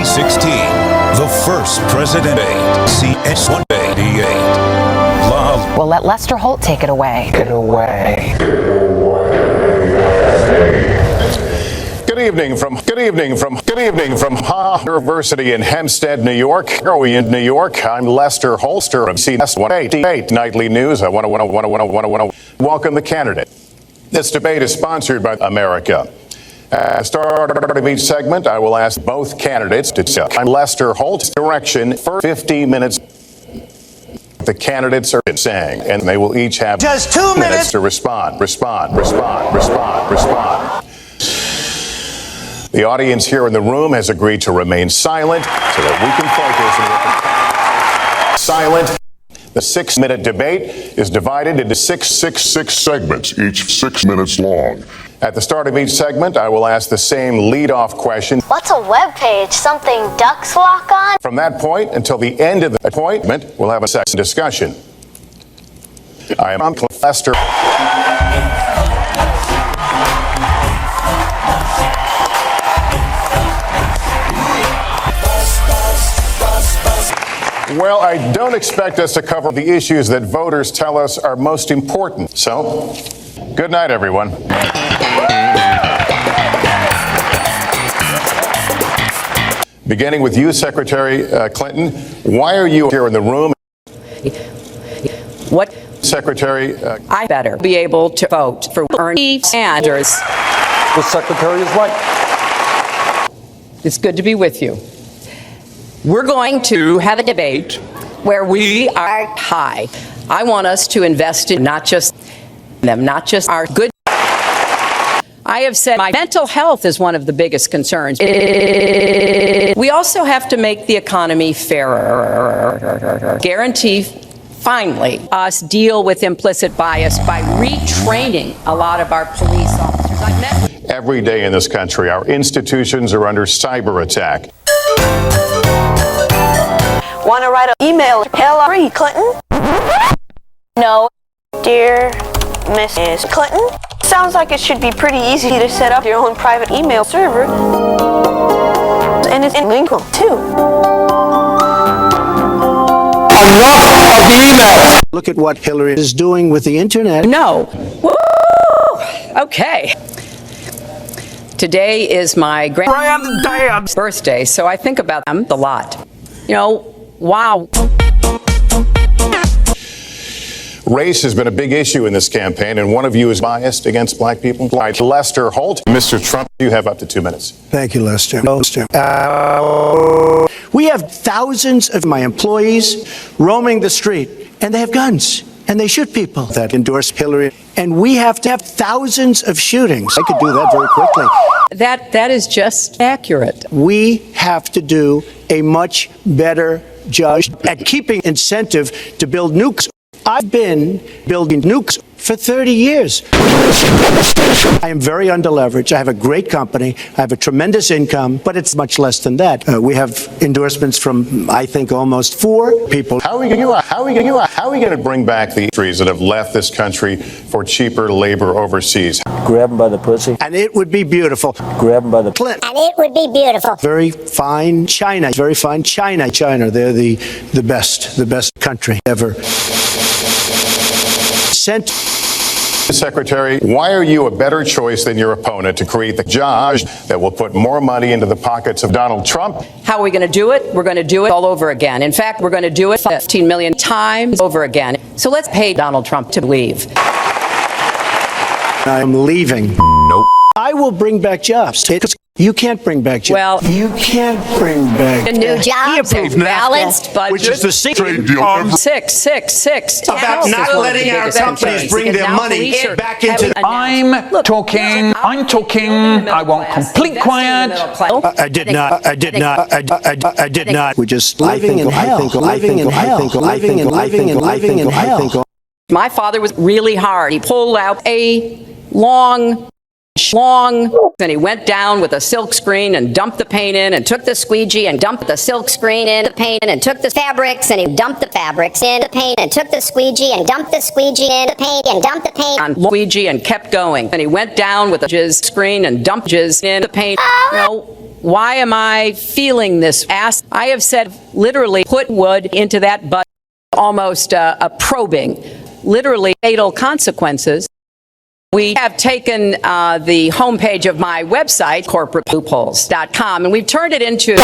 2016, the first president debate, CS-188. Well, let Lester Holt take it away. Good evening from University in Hempstead, New York. New York. I'm Lester Holster of CS-188 Nightly News. I want to welcome the candidate. This debate is sponsored by America. At the start of each segment, I will ask both candidates to tell Lester Holt's direction for 50 minutes. The candidates are saying, and they will each have just 2 minutes to respond. The audience here in the room has agreed to remain silent so that we can focus. Silent. The 6-minute debate is divided into six segments, each 6 minutes long. At the start of each segment, I will ask the same lead-off question. What's a web page? Something ducks walk on? From that point until the end of the appointment, we'll have a second discussion. I am Lester. Well, I don't expect us to cover the issues that voters tell us are most important. So, good night, everyone. Beginning with you, Secretary Clinton, why are you here in the room? What? Secretary, I better be able to vote for Bernie Sanders. The Secretary is right. It's good to be with you. We're going to have a debate where we are high. I want us to invest in not just our good. I have said my mental health is one of the biggest concerns. We also have to make the economy fairer. Guarantee, finally, us deal with implicit bias by retraining a lot of our police officers. I've met every day in this country, our institutions are under cyber attack. Want to write an email to Hillary Clinton? No. Dear Mrs. Clinton, sounds like it should be pretty easy to set up your own private email server. And it's in Lincoln, too. Enough of the emails. Look at what Hillary is doing with the internet. No. Woo! Okay. Today is my granddad's birthday, so I think about them a lot. You know, wow. Race has been a big issue in this campaign, and one of you is biased against black people. Like Lester Holt. Mr. Trump, you have up to 2 minutes. Thank you, Lester. We have thousands of my employees roaming the street, and they have guns, and they shoot people that endorse Hillary. And we have to have thousands of shootings. I could do that very quickly. That is just accurate. We have to do a much better job at keeping incentive to build nukes. I've been building nukes for 30 years. I am very underleveraged. I have a great company. I have a tremendous income, but it's much less than that. We have endorsements from, I think, almost 4 people. How are we going to bring back the industries that have left this country for cheaper labor overseas? Grab them by the pussy. And it would be beautiful. Grab them by the Clinton. And it would be beautiful. Very fine China. Very fine China. They're the best country ever. Secretary, why are you a better choice than your opponent to create the jobs that will put more money into the pockets of Donald Trump? How are we going to do it? We're going to do it all over again. In fact, we're going to do it 15 million times over again. So let's pay Donald Trump to leave. I'm leaving. Nope. I will bring back jobs. You can't bring back jobs. Well, you can't bring back New jobs and balanced budget. which is the secret deal. Six. About not letting our companies bring their money back into. I'm talking. I want complete quiet. I did not. We're just living in hell. Living in hell. My father was really hard. He pulled out a long, and he went down with a silk screen and dumped the paint in and took the squeegee and dumped the silk screen in the paint and took the fabrics and he dumped the fabrics in the paint and took the squeegee and dumped the squeegee in the paint and dumped the paint on squeegee and kept going. And he went down with a jizz screen and dumped jizz in the paint. No. Why am I feeling this? I have said literally put wood into that butt, almost a probing, literally fatal consequences. We have taken the homepage of my website, corporateloopholes.com, and we've turned it into...